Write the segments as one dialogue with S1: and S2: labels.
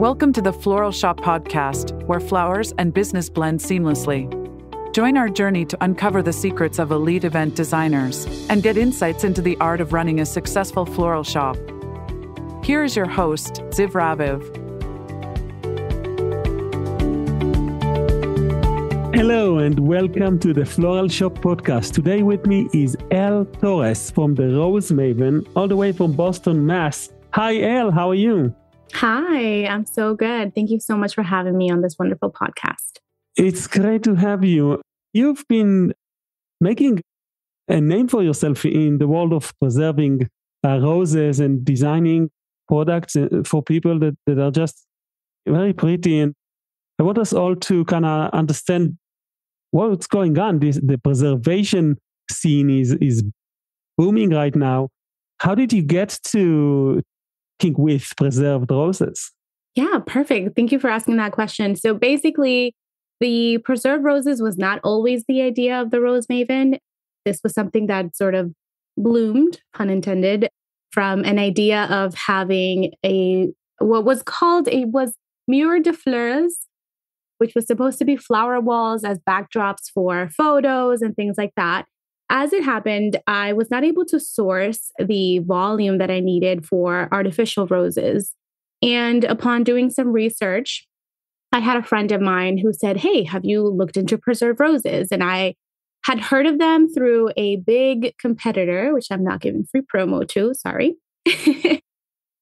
S1: Welcome to the Floral Shop podcast, where flowers and business blend seamlessly. Join our journey to uncover the secrets of elite event designers and get insights into the art of running a successful floral shop. Here is your host, Ziv Raviv.
S2: Hello and welcome to the Floral Shop podcast. Today with me is Elle Torres from the Rose Maven, all the way from Boston, Mass. Hi, Elle. How are you?
S3: Hi, I'm so good. Thank you so much for having me on this wonderful podcast.
S2: It's great to have you. You've been making a name for yourself in the world of preserving roses and designing products for people that are just very pretty. And I want us all to kind of understand what's going on. The preservation scene is booming right now. How did you get to think with preserved roses?
S3: Yeah, perfect. Thank you for asking that question. So basically, the preserved roses was not always the idea of the Rose Maven. This was something that sort of bloomed, pun intended, from an idea of having what was called mur de fleurs, which was supposed to be flower walls as backdrops for photos and things like that. As it happened, I was not able to source the volume that I needed for artificial roses. And upon doing some research, I had a friend of mine who said, "Hey, have you looked into preserved roses?" And I had heard of them through a big competitor, which I'm not giving free promo to, sorry.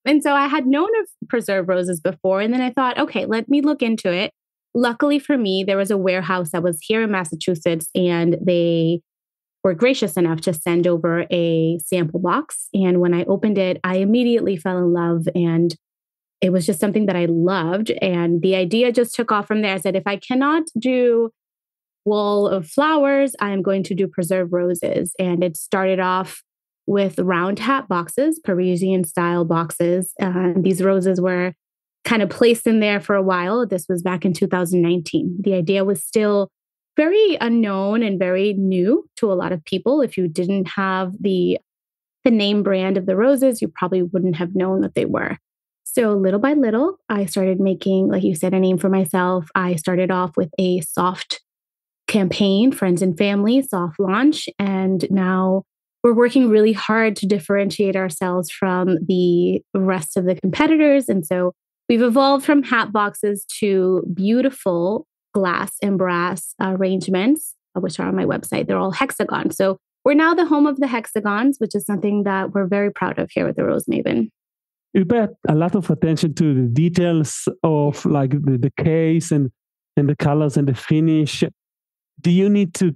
S3: And so I had known of preserved roses before. And then I thought, okay, let me look into it. Luckily for me, there was a warehouse that was here in Massachusetts, and they were gracious enough to send over a sample box. And when I opened it, I immediately fell in love, and it was just something that I loved. And the idea just took off from there. I said, if I cannot do wall of flowers, I'm going to do preserved roses. And it started off with round hat boxes, Parisian-style boxes. These roses were kind of placed in there for a while. This was back in 2019. The idea was still very unknown and very new to a lot of people. If you didn't have the name brand of the roses, you probably wouldn't have known what they were. So little by little, I started making, like you said, a name for myself. I started off with a soft campaign, friends and family, soft launch. And now we're working really hard to differentiate ourselves from the rest of the competitors. And so we've evolved from hat boxes to beautiful glass and brass arrangements, which are on my website. They're all hexagon. So we're now the home of the hexagons, which is something that we're very proud of here at the Rose Maven.
S2: You pay a lot of attention to the details of like the case and the colors and the finish. Do you need to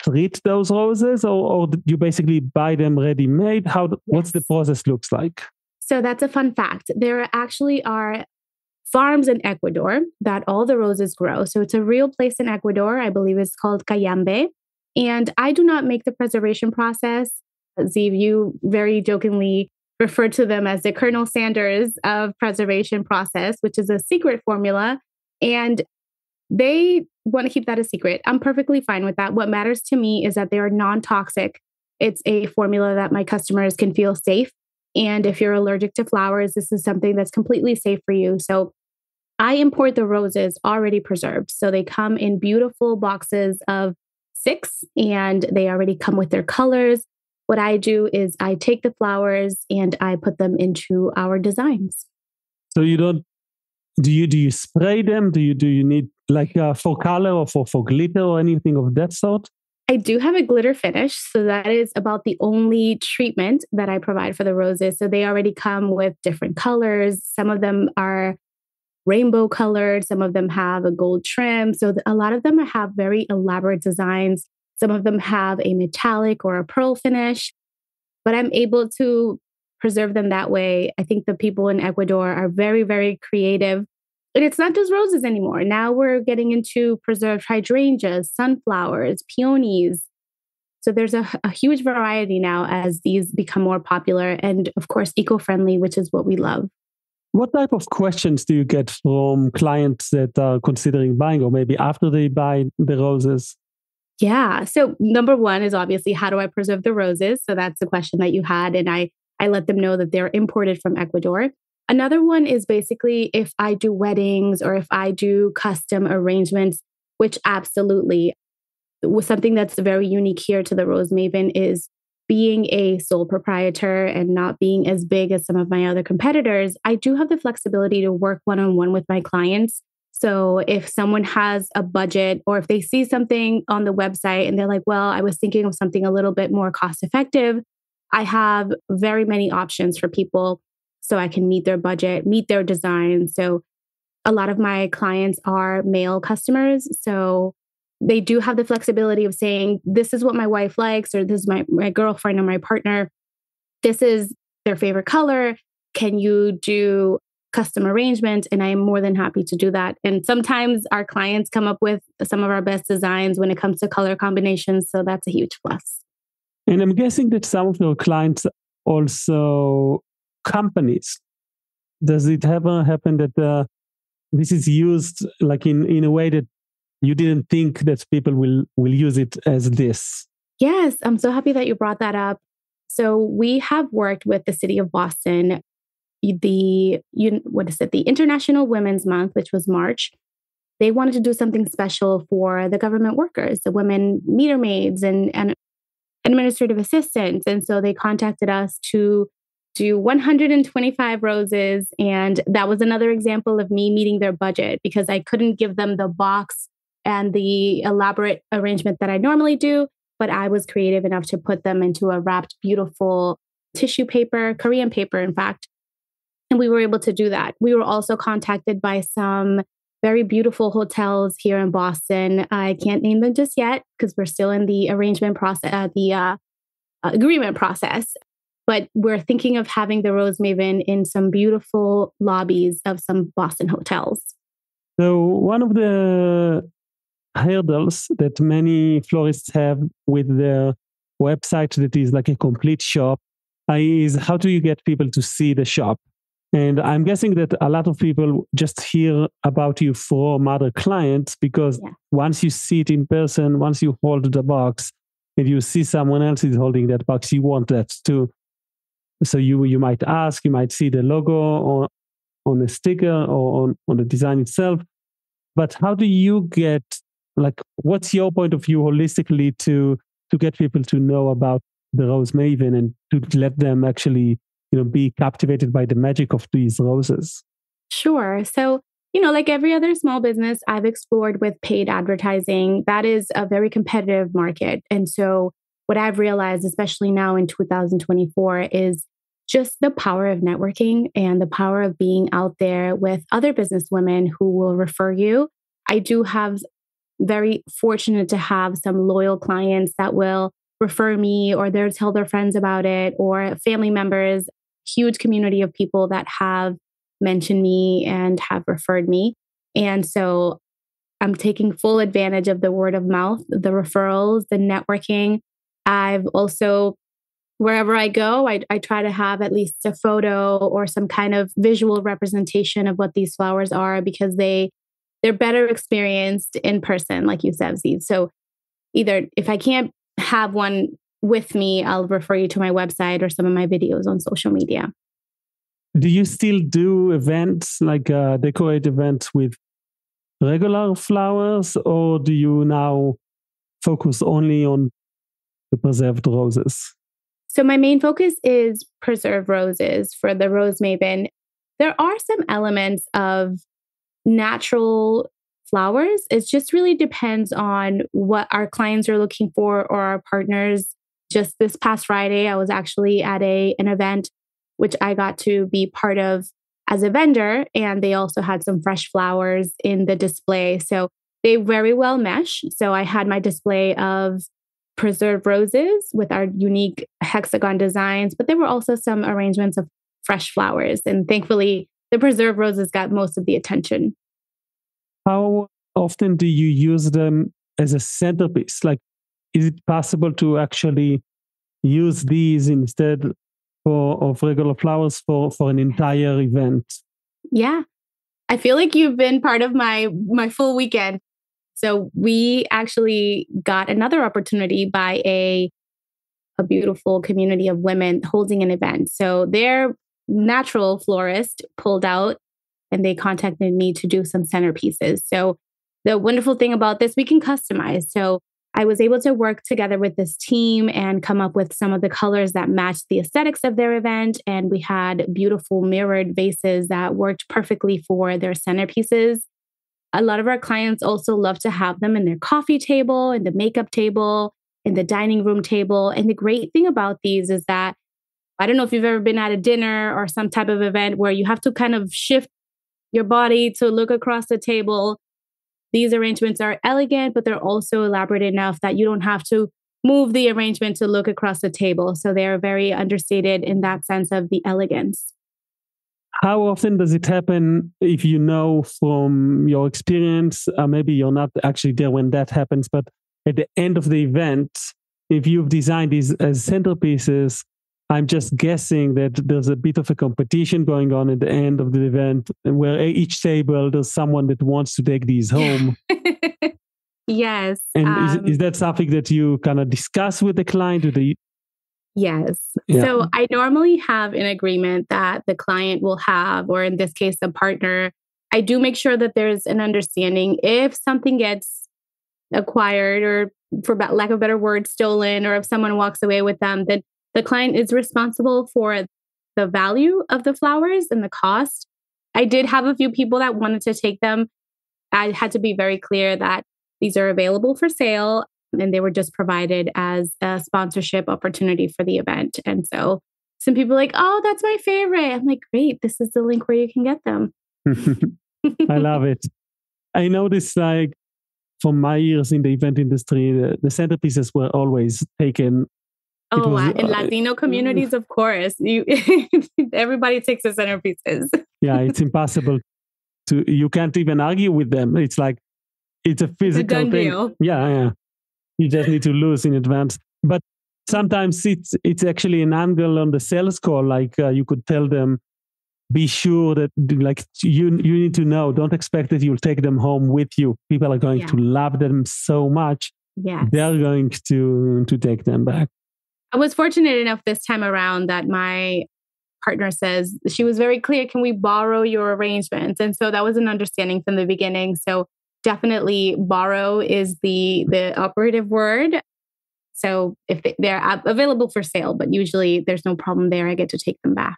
S2: treat those roses, or do you basically buy them ready-made? What's the process looks like?
S3: So that's a fun fact. There actually are farms in Ecuador that all the roses grow. So it's a real place in Ecuador. I believe it's called Cayambe. And I do not make the preservation process. Ziv, you very jokingly refer to them as the Colonel Sanders of preservation process, which is a secret formula. And they want to keep that a secret. I'm perfectly fine with that. What matters to me is that they are non-toxic. It's a formula that my customers can feel safe. And if you're allergic to flowers, this is something that's completely safe for you. So I import the roses already preserved. So they come in beautiful boxes of 6, and they already come with their colors. What I do is I take the flowers and I put them into our designs.
S2: So do you spray them? Do you need for color or for glitter or anything of that sort?
S3: I do have a glitter finish. So that is about the only treatment that I provide for the roses. So they already come with different colors. Some of them are rainbow colored. Some of them have a gold trim. So a lot of them have very elaborate designs. Some of them have a metallic or a pearl finish, but I'm able to preserve them that way. I think the people in Ecuador are very, very creative. And it's not just roses anymore. Now we're getting into preserved hydrangeas, sunflowers, peonies. So there's a huge variety now as these become more popular and, of course, eco-friendly, which is what we love.
S2: What type of questions do you get from clients that are considering buying, or maybe after they buy the roses?
S3: Yeah. So number one is obviously, how do I preserve the roses? So that's the question that you had. And I let them know that they're imported from Ecuador. Another one is basically if I do weddings or if I do custom arrangements, which absolutely was something that's very unique here to the Rose Maven is being a sole proprietor and not being as big as some of my other competitors. I do have the flexibility to work one-on-one with my clients. So if someone has a budget or if they see something on the website and they're like, well, I was thinking of something a little bit more cost effective, I have very many options for people so I can meet their budget, meet their design. So a lot of my clients are male customers. So they do have the flexibility of saying, this is what my wife likes, or this is my girlfriend or my partner. This is their favorite color. Can you do custom arrangements? And I am more than happy to do that. And sometimes our clients come up with some of our best designs when it comes to color combinations. So that's a huge plus.
S2: And I'm guessing that some of your clients also companies. Does it ever happen that this is used like in a way that you didn't think that people will use it as this?
S3: Yes, I'm so happy that you brought that up. So we have worked with the city of Boston, the International Women's Month, which was March. They wanted to do something special for the government workers, the women meter maids and administrative assistants. And so they contacted us to do 125 roses. And that was another example of me meeting their budget because I couldn't give them the box and the elaborate arrangement that I normally do, but I was creative enough to put them into a wrapped, beautiful tissue paper, Korean paper, in fact. And we were able to do that. We were also contacted by some very beautiful hotels here in Boston. I can't name them just yet because we're still in the arrangement process, agreement process. But we're thinking of having the Rose Maven in some beautiful lobbies of some Boston hotels.
S2: So one of the hurdles that many florists have with their website that is like a complete shop is how do you get people to see the shop? And I'm guessing that a lot of people just hear about you from other clients because once you see it in person, once you hold the box and you see someone else is holding that box, you want that too. So you might ask, you might see the logo on a sticker or on the design itself. But how do you get, like, what's your point of view holistically to get people to know about the Rose Maven and to let them actually, be captivated by the magic of these roses?
S3: Sure. So, like every other small business, I've explored with paid advertising. That is a very competitive market. And so what I've realized, especially now in 2024, is just the power of networking and the power of being out there with other business women who will refer you. I do have very fortunate to have some loyal clients that will refer me or they'll tell their friends about it or family members, huge community of people that have mentioned me and have referred me. And so I'm taking full advantage of the word of mouth, the referrals, the networking. I've also, wherever I go, I try to have at least a photo or some kind of visual representation of what these flowers are because they're better experienced in person, like you said, Ziv. So either if I can't have one with me, I'll refer you to my website or some of my videos on social media.
S2: Do you still do events like decorate events with regular flowers, or do you now focus only on the preserved roses?
S3: So my main focus is preserved roses for the Rose Maven. There are some elements of natural flowers. It just really depends on what our clients are looking for or our partners. Just this past Friday, I was actually at an event which I got to be part of as a vendor, and they also had some fresh flowers in the display. So they very well mesh. So I had my display of preserved roses with our unique hexagon designs, but there were also some arrangements of fresh flowers. And thankfully, the preserved roses got most of the attention.
S2: How often do you use them as a centerpiece? Like, is it possible to actually use these instead of regular flowers for an entire event?
S3: Yeah. I feel like you've been part of my full weekend. So we actually got another opportunity by a beautiful community of women holding an event. So their natural florist pulled out and they contacted me to do some centerpieces. So the wonderful thing about this, we can customize. So I was able to work together with this team and come up with some of the colors that matched the aesthetics of their event. And we had beautiful mirrored vases that worked perfectly for their centerpieces. A lot of our clients also love to have them in their coffee table, in the makeup table, in the dining room table. And the great thing about these is that, I don't know if you've ever been at a dinner or some type of event where you have to kind of shift your body to look across the table. These arrangements are elegant, but they're also elaborate enough that you don't have to move the arrangement to look across the table. So they're very understated in that sense of the elegance.
S2: How often does it happen, if you know from your experience, maybe you're not actually there when that happens, but at the end of the event, if you've designed these as centerpieces, I'm just guessing that there's a bit of a competition going on at the end of the event where each table, there's someone that wants to take these home.
S3: Yes.
S2: And is that something that you kind of discuss with the client?
S3: Yes.
S2: Yeah.
S3: So I normally have an agreement that the client will have, or in this case, a partner. I do make sure that there's an understanding if something gets acquired or, for lack of a better word, stolen, or if someone walks away with them, then the client is responsible for the value of the flowers and the cost. I did have a few people that wanted to take them. I had to be very clear that these are available for sale and they were just provided as a sponsorship opportunity for the event. And so some people are like, oh, that's my favorite. I'm like, great. This is the link where you can get them.
S2: I love it. I noticed, like, from my years in the event industry, the centerpieces were always taken.
S3: Oh, in Latino communities, of course, everybody takes the centerpieces.
S2: Yeah, it's impossible you can't even argue with them. It's like, it's a physical
S3: done
S2: thing.
S3: Deal.
S2: Yeah. You just need to lose in advance. But sometimes it's actually an angle on the sales call. Like you could tell them, be sure that, like, you need to know, don't expect that you'll take them home with you. People are going to love them so much.
S3: Yes.
S2: They're going to take them back.
S3: I was fortunate enough this time around that my partner says, she was very clear, can we borrow your arrangements? And so that was an understanding from the beginning. So definitely borrow is the operative word. So if they're available for sale, but usually there's no problem there. I get to take them back.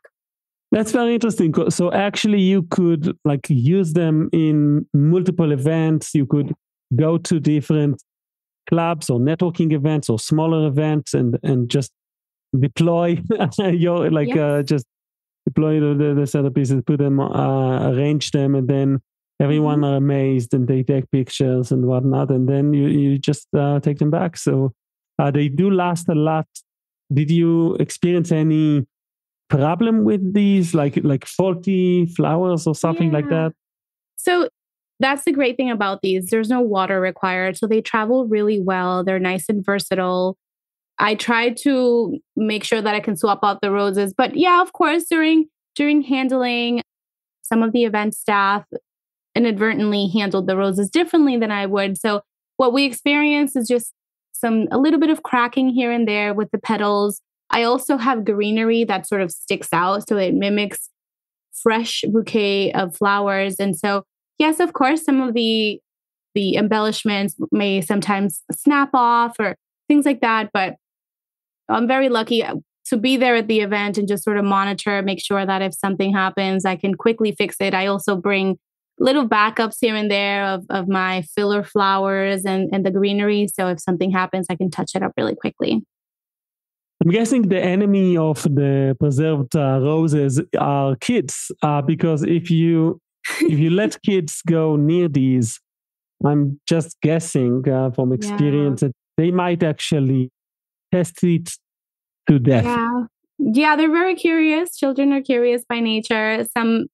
S2: That's very interesting. So actually you could, like, use them in multiple events. You could go to different clubs or networking events or smaller events and just deploy your, like, just deploy the centerpieces, put them, arrange them, and then everyone are amazed and they take pictures and whatnot, and then you just take them back. So they do last a lot. Did you experience any problem with these, like faulty flowers or something like that?
S3: So that's the great thing about these. There's no water required, so they travel really well. They're nice and versatile. I try to make sure that I can swap out the roses, but yeah, of course, during handling, some of the event staff inadvertently handled the roses differently than I would. So what we experience is just a little bit of cracking here and there with the petals. I also have greenery that sort of sticks out, so it mimics fresh bouquet of flowers. And so, yes, of course, some of the embellishments may sometimes snap off or things like that. But I'm very lucky to be there at the event and just sort of monitor, make sure that if something happens, I can quickly fix it. I also bring little backups here and there of my filler flowers and the greenery. So if something happens, I can touch it up really quickly.
S2: I'm guessing the enemy of the preserved roses are kids, because if you let kids go near these, I'm just guessing from experience that they might actually test it to death.
S3: Yeah, they're very curious. Children are curious by nature. Some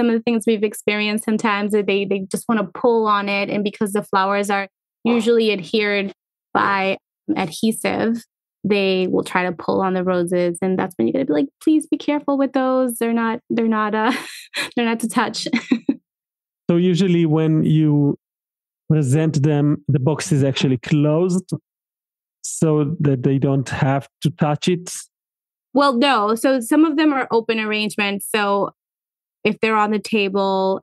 S3: of the things we've experienced sometimes, they just want to pull on it, and because the flowers are usually adhered by adhesive, they will try to pull on the roses, and that's when you're gonna be like, please be careful with those. They're not to touch.
S2: So usually when you present them, the box is actually closed so that they don't have to touch it.
S3: Well, no. So some of them are open arrangements. So if they're on the table,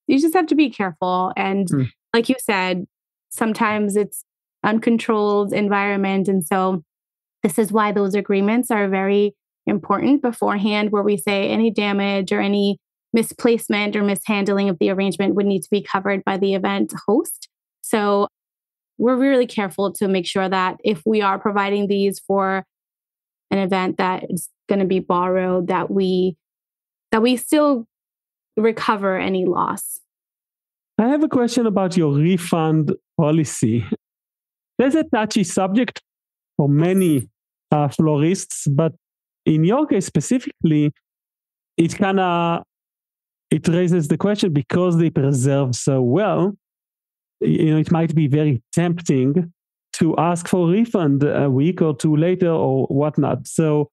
S3: you just have to be careful. And like you said, sometimes it's uncontrolled environment. And so this is why those agreements are very important beforehand, where we say any damage or any misplacement or mishandling of the arrangement would need to be covered by the event host. So we're really careful to make sure that if we are providing these for an event that is going to be borrowed, that we still recover any loss.
S2: I have a question about your refund policy. There's a touchy subject for many florists, but in your case specifically, it raises the question, because they preserve so well. It might be very tempting to ask for a refund a week or two later or whatnot. So,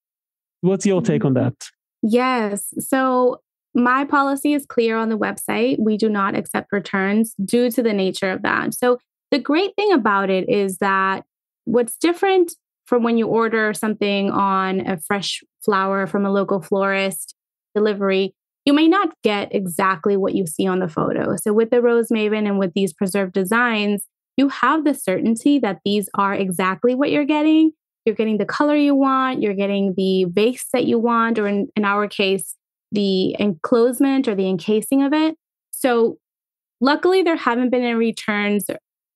S2: what's your take on that?
S3: Yes. So my policy is clear on the website. We do not accept returns due to the nature of that. So the great thing about it is that what's different from when you order something on a fresh flower from a local florist delivery, you may not get exactly what you see on the photo. So with the Rose Maven and with these preserved designs, you have the certainty that these are exactly what you're getting. You're getting the color you want, you're getting the vase that you want, or in our case, the enclosement or the encasing of it. So luckily, there haven't been any returns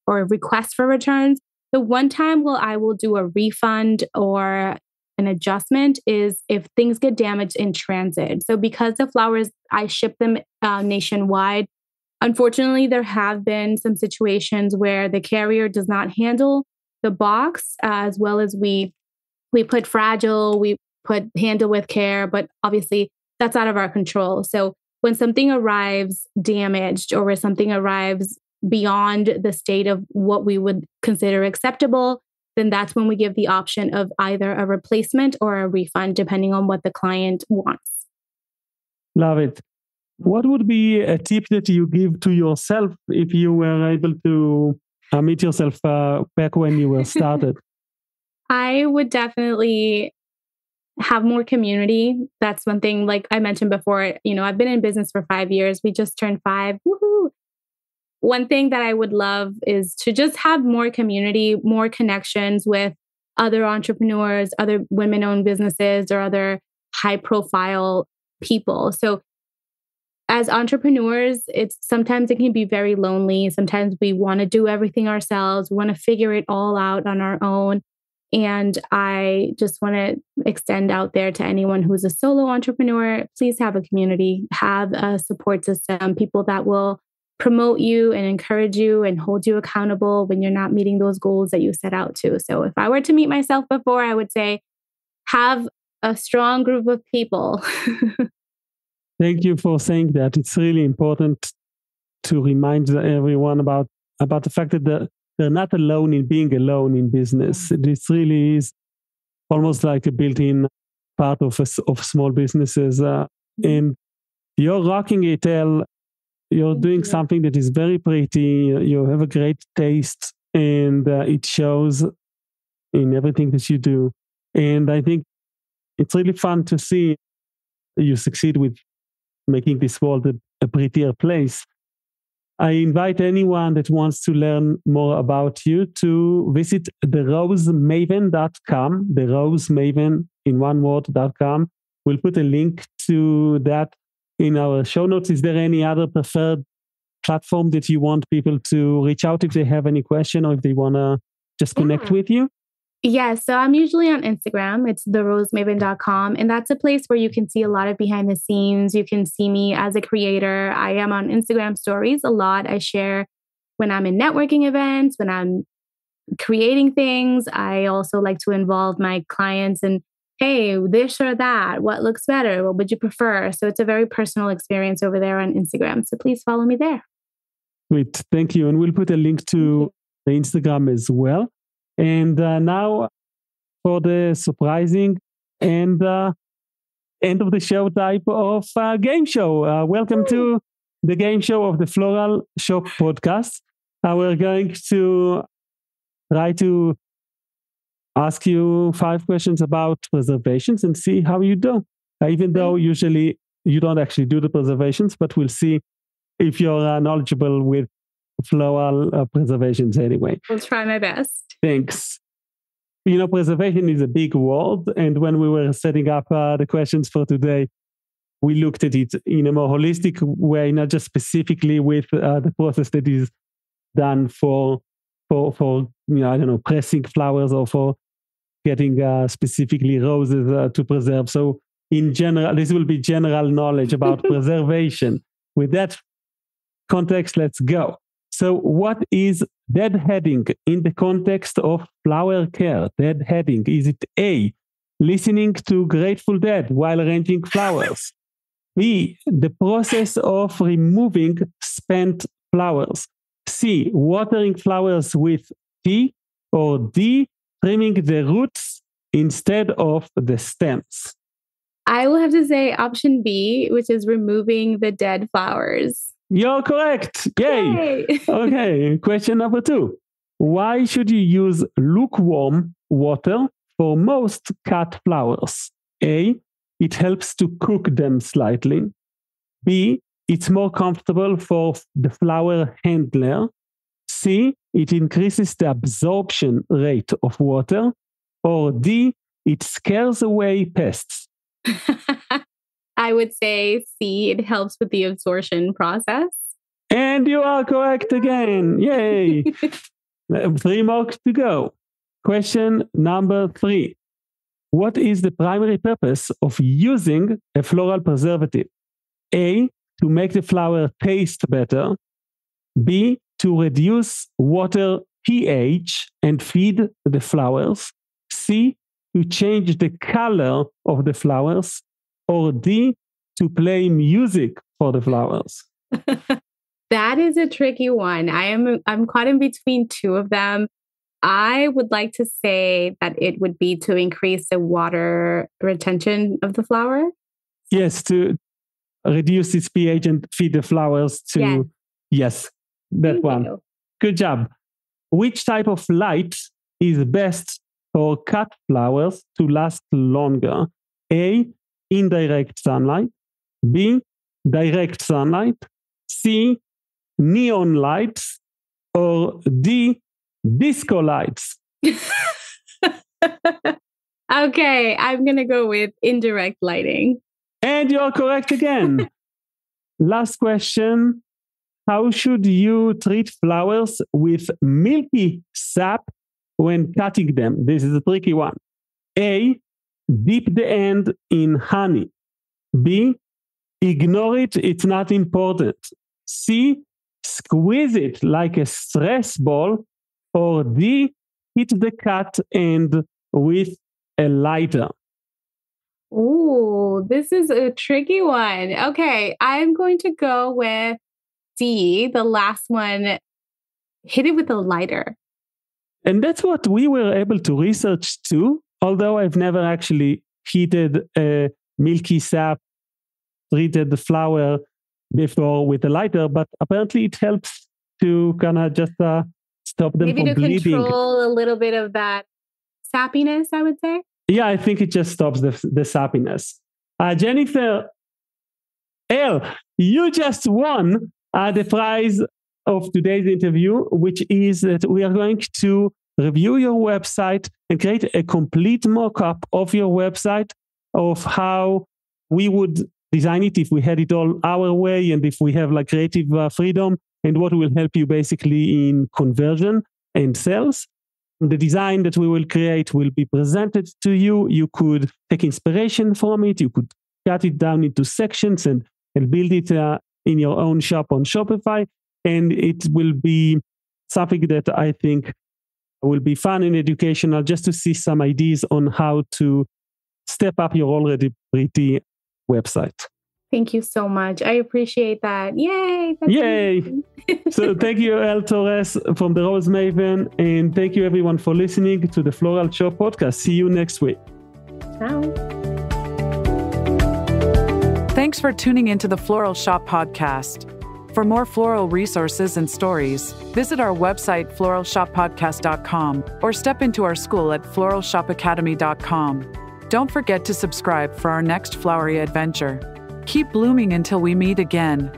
S3: or requests for returns. The one time I will do a refund or an adjustment is if things get damaged in transit. So because the flowers, I ship them nationwide. Unfortunately, there have been some situations where the carrier does not handle the box as well as we put fragile, we put handle with care, but obviously that's out of our control. So when something arrives damaged or when something arrives beyond the state of what we would consider acceptable, then that's when we give the option of either a replacement or a refund, depending on what the client wants.
S2: Love it. What would be a tip that you give to yourself if you were able to meet yourself back when you were started?
S3: I would definitely have more community. That's one thing, like I mentioned before, I've been in business for 5 years. We just turned 5. Woohoo! One thing that I would love is to just have more community, more connections with other entrepreneurs, other women-owned businesses, or other high-profile people. So as entrepreneurs, sometimes it can be very lonely. Sometimes we want to do everything ourselves. We want to figure it all out on our own. And I just want to extend out there to anyone who's a solo entrepreneur, please have a community, have a support system, people that will promote you and encourage you and hold you accountable when you're not meeting those goals that you set out to. So if I were to meet myself before, I would say, have a strong group of people.
S2: Thank you for saying that. It's really important to remind everyone about the fact that they're not alone in being alone in business. This really is almost like a built-in part of small businesses. And you're rocking it, Elle. You're doing something that is very pretty. You have a great taste, and it shows in everything that you do. And I think it's really fun to see you succeed with making this world a prettier place. I invite anyone that wants to learn more about you to visit therosemaven.com, therosemaven in one word.com. We'll put a link to that in our show notes. Is there any other preferred platform that you want people to reach out if they have any question or if they want to just connect with you?
S3: Yes. So I'm usually on Instagram. It's therosemaven.com. And that's a place where you can see a lot of behind the scenes. You can see me as a creator. I am on Instagram stories a lot. I share when I'm in networking events, when I'm creating things. I also like to involve my clients in, hey, this or that, what looks better? What would you prefer? So it's a very personal experience over there on Instagram. So please follow me there.
S2: Great. Thank you. And we'll put a link to the Instagram as well. And now for the surprising and end of the show type of game show. Welcome to the game show of the Floral Shop podcast. We're going to try to ask you 5 questions about preservations and see how you do. Even though usually you don't actually do the preservations, but we'll see if you're knowledgeable with floral preservations anyway.
S3: I'll try my best.
S2: Thanks. Preservation is a big word. And when we were setting up the questions for today, we looked at it in a more holistic way, not just specifically with the process that is done for pressing flowers or for getting specifically roses to preserve. So in general, this will be general knowledge about preservation. With that context, let's go. So what is deadheading in the context of flower care? Deadheading, is it A, listening to Grateful Dead while arranging flowers? B, the process of removing spent flowers? C, watering flowers with tea? Or D, trimming the roots instead of the stems?
S3: I will have to say option B, which is removing the dead flowers.
S2: You're correct. Yay. Okay. Question number 2. Why should you use lukewarm water for most cut flowers? A, it helps to cook them slightly. B, it's more comfortable for the flower handler. C, it increases the absorption rate of water. Or D, it scares away pests.
S3: I would say C, it helps with the absorption process.
S2: And you are correct again. Yay. 3 more to go. Question number 3. What is the primary purpose of using a floral preservative? A, to make the flower taste better. B, to reduce water pH and feed the flowers. C, to change the color of the flowers. Or D, to play music for the flowers?
S3: That is a tricky one. I'm caught in between 2 of them. I would like to say that it would be to increase the water retention of the flower.
S2: Yes, to reduce its pH and feed the flowers to... Yes, that one. Good job. Which type of light is best for cut flowers to last longer? A, indirect sunlight. B, direct sunlight. C, neon lights. Or D, disco lights.
S3: Okay, I'm going to go with indirect lighting.
S2: And you're correct again. Last question. How should you treat flowers with milky sap when cutting them? This is a tricky one. A, dip the end in honey. B, ignore it, it's not important. C, squeeze it like a stress ball. Or D, hit the cut end with a lighter.
S3: Ooh, this is a tricky one. Okay, I'm going to go with D, the last one. Hit it with a lighter.
S2: And that's what we were able to research too, although I've never actually heated a milky sap, treated the flower before with a lighter, but apparently it helps to kind of just stop them
S3: maybe
S2: from bleeding. Maybe to
S3: control a little bit of that sappiness, I would say.
S2: Yeah, I think it just stops the sappiness. Jennifer, Elle, you just won the prize of today's interview, which is that we are going to review your website and create a complete mock-up of your website of how we would design it if we had it all our way and if we have like creative freedom, and what will help you basically in conversion and sales. The design that we will create will be presented to you. You could take inspiration from it. You could cut it down into sections and build it in your own shop on Shopify. And it will be something that I think will be fun and educational, just to see some ideas on how to step up your already pretty website.
S3: Thank you so much. I appreciate that. Yay!
S2: Yay! So thank you, Elle Torres from the Rose Maven. And thank you everyone for listening to the Floral Show podcast. See you next week.
S3: Ciao.
S1: Thanks for tuning into the Floral Shop podcast. For more floral resources and stories, visit our website floralshoppodcast.com or step into our school at floralshopacademy.com. Don't forget to subscribe for our next flowery adventure. Keep blooming until we meet again.